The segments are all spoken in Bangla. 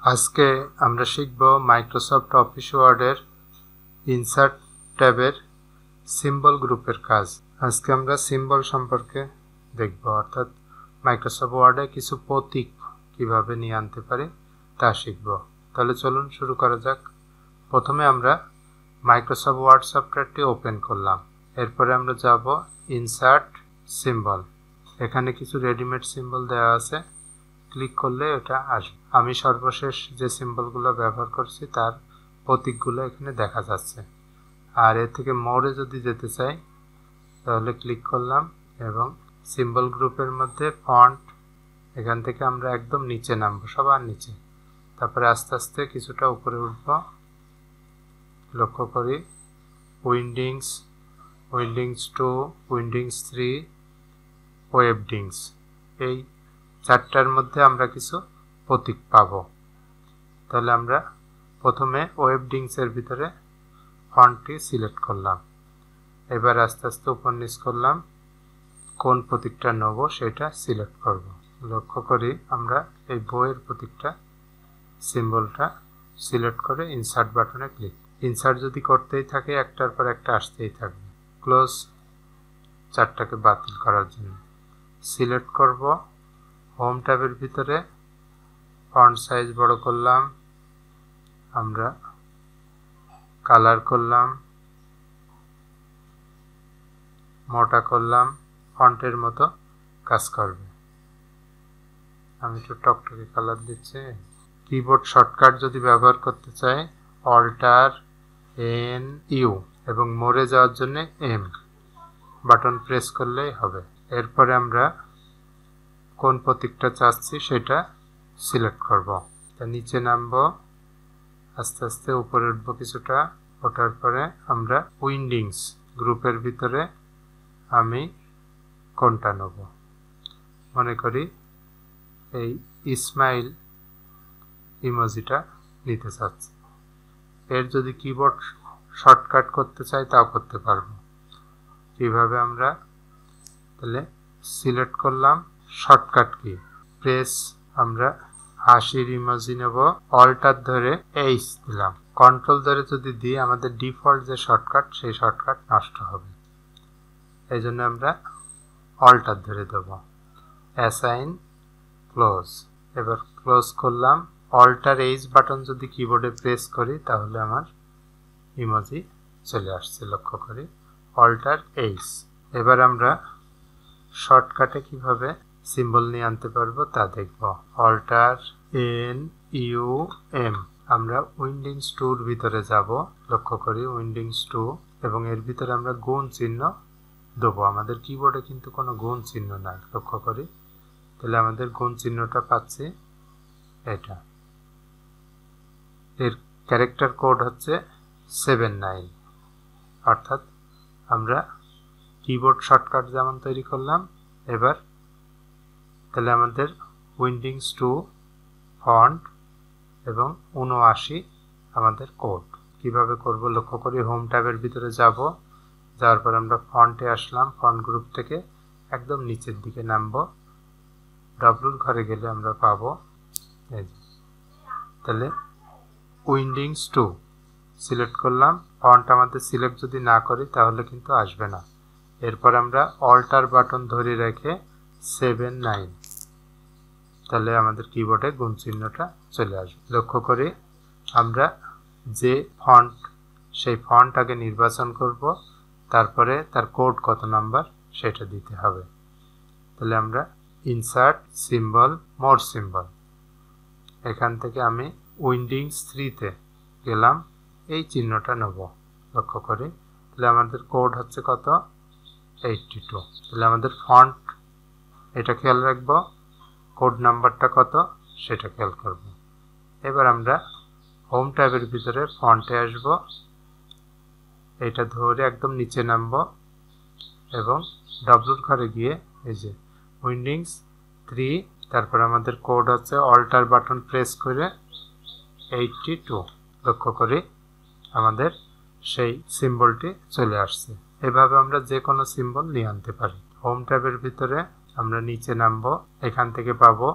আজকে আমরা শিখব মাইক্রোসফট অফিস ওয়ার্ডের ইনসার্ট ট্যাবের সিম্বল গ্রুপের কাজ। আজকে আমরা সিম্বল সম্পর্কে দেখব, অর্থাৎ মাইক্রোসফট ওয়ার্ডে কিছু প্রতীক কিভাবে নিয়ে আনতে পারি তা শিখব। তাহলে চলুন শুরু করা যাক। প্রথমে আমরা মাইক্রোসফট ওয়ার্ড সফটওয়্যারটি ওপেন করলাম। এরপরে আমরা যাব ইনসার্ট সিম্বল। এখানে কিছু রেডিমেড সিম্বল দেওয়া আছে, ক্লিক করলে এটা আসবে। আমি সর্বশেষ যে সিম্বলগুলো ব্যবহার করছি তার প্রতীকগুলো এখানে দেখা যাচ্ছে। আর এর থেকে মোরে যদি যেতে চাই তাহলে ক্লিক করলাম এবং সিম্বল গ্রুপের মধ্যে ফন্ট, এখান থেকে আমরা একদম নিচে নামবো, সবার নিচে। তারপরে আস্তে আস্তে কিছুটা উপরে উঠব। লক্ষ্য করি উইন্ডিংস, উইন্ডিংস 2, উইন্ডিংস 3, ওয়েবডিংস, এই চারটার মধ্যে আমরা কিছু প্রতীক পাবো। তাহলে আমরা প্রথমে ওয়েবডিংসের ভিতরে ফন্টটি সিলেক্ট করলাম। এবার আস্তে আস্তে উপর নিচ করলাম, কোন প্রতীকটা নেব সেটা সিলেক্ট করব। লক্ষ্য করি আমরা এই বইয়ের প্রতীকটা সিম্বলটা সিলেক্ট করে ইনসার্ট বাটনে ক্লিক। ইনসার্ট যদি করতেই থাকে একটার পর একটা আসতেই থাকবে। ক্লোজ, চারটাকে বাতিল করার জন্য সিলেক্ট করব। হোম ট্যাবের ভিতরে ফন্ট সাইজ বড় করলাম, আমরা কালার করলাম, মোটা করলাম, ফন্টের মতো কাজ করবে। আমি একটু টকটকে কালার দিচ্ছি। কিবোর্ড শর্টকাট যদি ব্যবহার করতে চাই অল্টার এন ইউ এবং মোরে যাওয়ার জন্য এম বাটন প্রেস করলেই হবে। এরপরে আমরা কোন প্রতীকটা চাচ্ছি সেটা সিলেক্ট করব। তা নিচে নামবো, আস্তে আস্তে উপরে উঠবো কিছুটা। ওঠার পরে আমরা উইন্ডিংস গ্রুপের ভিতরে আমি কোনটা নেব, মনে করি এই স্মাইল ইমোজিটা নিতে চাচ্ছি। এর যদি কিবোর্ড শর্টকাট করতে চাই তাও করতে পারবো। কিভাবে আমরা, তাহলে সিলেক্ট করলাম, শর্টকাট কি প্রেস, আমরা হাসির ইমোজি নেব, অল্টার ধরে এইচ দিলাম। কন্ট্রোল ধরে যদি দিই আমাদের ডিফল্ট যে শর্টকাট সেই শর্টকাট নষ্ট হবে, এই জন্য আমরা অল্টার ধরে দেব। অ্যাসাইন ক্লোজ, এবার ক্লোজ করলাম। অল্টার এইচ বাটন যদি কিবোর্ডে প্রেস করি তাহলে আমার ইমোজি চলে আসছে, লক্ষ্য করি অল্টার এইচ। এবার আমরা শর্টকাটে কিভাবে সিম্বল নিয়ে আনতে পারবো তা দেখব। অল্টার এন ইউ এম, আমরা উইন্ডিংস 2-র ভিতরে যাব। লক্ষ্য করি উইন্ডিংস 2 এবং এর ভিতরে আমরা গুণ চিহ্ন দেবো। আমাদের কিবোর্ডে কিন্তু কোনো গুণ চিহ্ন নাই, লক্ষ্য করি। তাহলে আমাদের গুণ চিহ্নটা পাচ্ছি এটা। এর ক্যারেক্টার কোড হচ্ছে 79, অর্থাৎ আমরা কিবোর্ড শর্টকাট যেমন তৈরি করলাম এবার তাহলে আমাদের উইন্ডিংস 2 ফন্ট এবং 79 আমাদের কোড। কিভাবে করব লক্ষ্য করি হোম ট্যাবের ভিতরে যাব। যাওয়ার পর আমরা ফন্টে আসলাম, ফন্ট গ্রুপ থেকে একদম নিচের দিকে নামবো। ডব্লুর ঘরে গেলে আমরা পাবো এই, তাহলে উইন্ডিংস 2 সিলেক্ট করলাম। ফন্ট আমাদের সিলেক্ট যদি না করি তাহলে কিন্তু আসবে না। এরপর আমরা অল্টার বাটন ধরে রেখে 79, তাহলে আমাদের কিবোর্ডে গুণ চিহ্নটা চলে আসবে। লক্ষ্য করি আমরা যে ফন্ট সেই ফন্ট আগে নির্বাচন করব, তারপরে তার কোড কত নাম্বার সেটা দিতে হবে। তাহলে আমরা ইনসার্ট সিম্বল, মোর সিম্বল, এখান থেকে আমি উইন্ডিংস 3-তে গেলাম, এই চিহ্নটা নেব। লক্ষ্য করি তাহলে আমাদের কোড হচ্ছে কত 82। তাহলে আমাদের ফন্ট এটা খেয়াল রাখবো, কোড নাম্বারটা কত সেটা খেয়াল করব। এবার আমরা হোম ট্যাবের ভিতরে ফন্টে আসব, এটা ধরে একদম নিচে নামব এবং ডব্লুর ঘরে গিয়ে এই যে উইন্ডিংস 3, তারপর আমাদের কোড হচ্ছে অল্টার বাটন প্রেস করে 82। লক্ষ্য করি আমাদের সেই সিম্বলটি চলে আসছে। এভাবে আমরা যে কোনো সিম্বল নিয়ে আনতে পারি। হোম ট্যাবের ভিতরে আমরা নিচে নামবো, এখান থেকে পাবো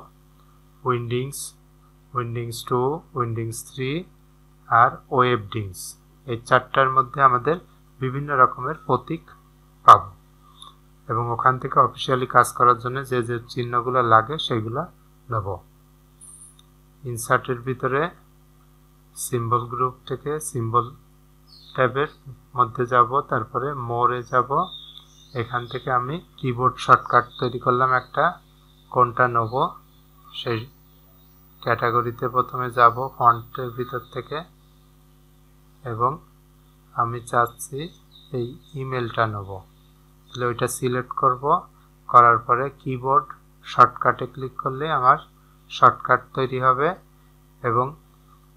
উইন্ডিংস, উইন্ডিংস 2, উইন্ডিংস 3 আর ওয়েবডিংস। এই চারটার মধ্যে আমাদের বিভিন্ন রকমের প্রতীক পাব এবং ওখান থেকে অফিসিয়ালি কাজ করার জন্য যে যে চিহ্নগুলো লাগে সেগুলো নেব। ইনসার্টের ভিতরে সিম্বল গ্রুপ থেকে সিম্বল ট্যাবের মধ্যে যাব, তারপরে মোরে যাব। এখান থেকে আমি কিবোর্ড শর্টকাট তৈরি করলাম একটা, কোনটা নেব সেই ক্যাটাগরিতে প্রথমে যাব ফন্টের ভিতর থেকে, এবং আমি চাচ্ছি এই ইমেলটা নেব। তাহলে ওইটা সিলেক্ট করব, করার পরে কিবোর্ড শর্টকাটে ক্লিক করলে আমার শর্টকাট তৈরি হবে এবং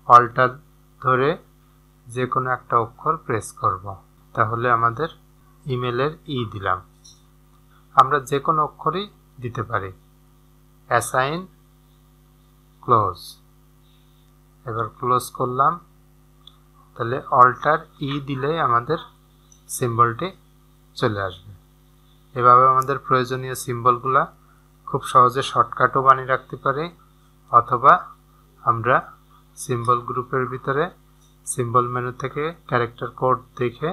অল্টার ধরে যে কোনো একটা অক্ষর প্রেস করব, তাহলে আমাদের ইমেলের দিলাম। আমরা যে কোনো অক্ষরই দিতে পারি। Assign, close. এবার ক্লোজ করলাম, তাহলে অল্টার দিলেই আমাদের সিম্বলটি চলে আসবে। এভাবে আমাদের প্রয়োজনীয় সিম্বলগুলা খুব সহজে শর্টকাটও বানিয়ে রাখতে পারি, অথবা আমরা সিম্বল গ্রুপের ভিতরে সিম্বল মেনু থেকে ক্যারেক্টার কোড দেখে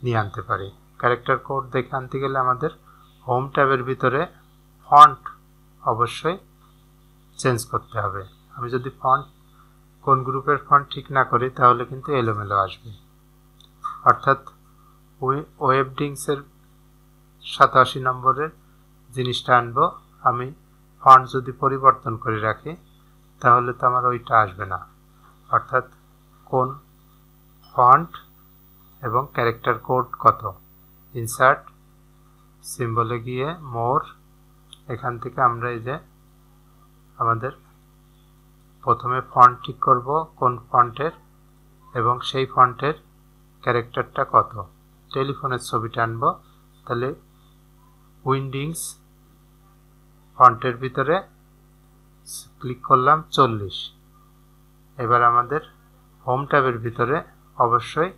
নিয়ে আনতে পারি। ক্যারেক্টার কোড দেখে আনতে গেলে আমাদের হোম ট্যাবের ভিতরে ফন্ট অবশ্যই চেঞ্জ করতে হবে। আমি যদি ফন্ট কোন গ্রুপের ফন্ট ঠিক না করি তাহলে কিন্তু এলোমেলো আসবে। অর্থাৎ ওয়েবডিংসের 87 নম্বরের জিনিসটা আনবো, আমি ফন্ট যদি পরিবর্তন করে রাখি তাহলে তো আমার ওইটা আসবে না। অর্থাৎ কোন ফন্ট এবং ক্যারেক্টার কোড কত। ইনসার্ট, সিম্বলে গিয়ে মোর, এখান থেকে আমরা এই যে আমাদের প্রথমে ফন্ট ঠিক করব কোন ফন্টের এবং সেই ফন্টের ক্যারেক্টারটা কত। টেলিফোনের ছবিটা আনবো, তাহলে উইন্ডিংস ফন্টের ভিতরে ক্লিক করলাম 40। এবার আমাদের হোম ট্যাবের ভিতরে অবশ্যই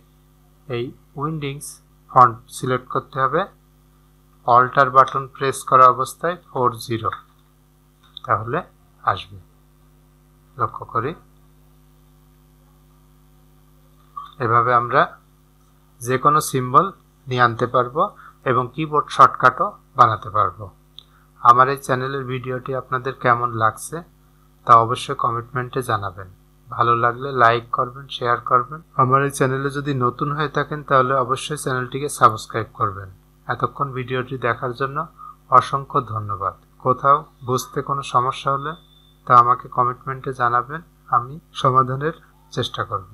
এই উইন্ডিংস ফন্ট সিলেক্ট করতে হবে, অল্টার বাটন প্রেস করা অবস্থায় 40, তাহলে আসবে। লক্ষ্য করি। এভাবে আমরা যে কোনো সিম্বল নিয়ে আনতে পারবো এবং কিবোর্ড শর্টকাটও বানাতে পারবো। আমার এই চ্যানেলের ভিডিওটি আপনাদের কেমন লাগছে তা অবশ্যই কমেন্টে জানাবেন। ভালো লাগলে লাইক করবেন, শেয়ার করবেন। আমার এই চ্যানেলে যদি নতুন হয়ে থাকেন তাহলে অবশ্যই চ্যানেলটিকে সাবস্ক্রাইব করবেন। এতক্ষণ ভিডিওটি দেখার জন্য অসংখ্য ধন্যবাদ। কোথাও বুঝতে কোনো সমস্যা হলে তা আমাকে কমেন্টে জানাবেন, আমি সমাধানের চেষ্টা করব।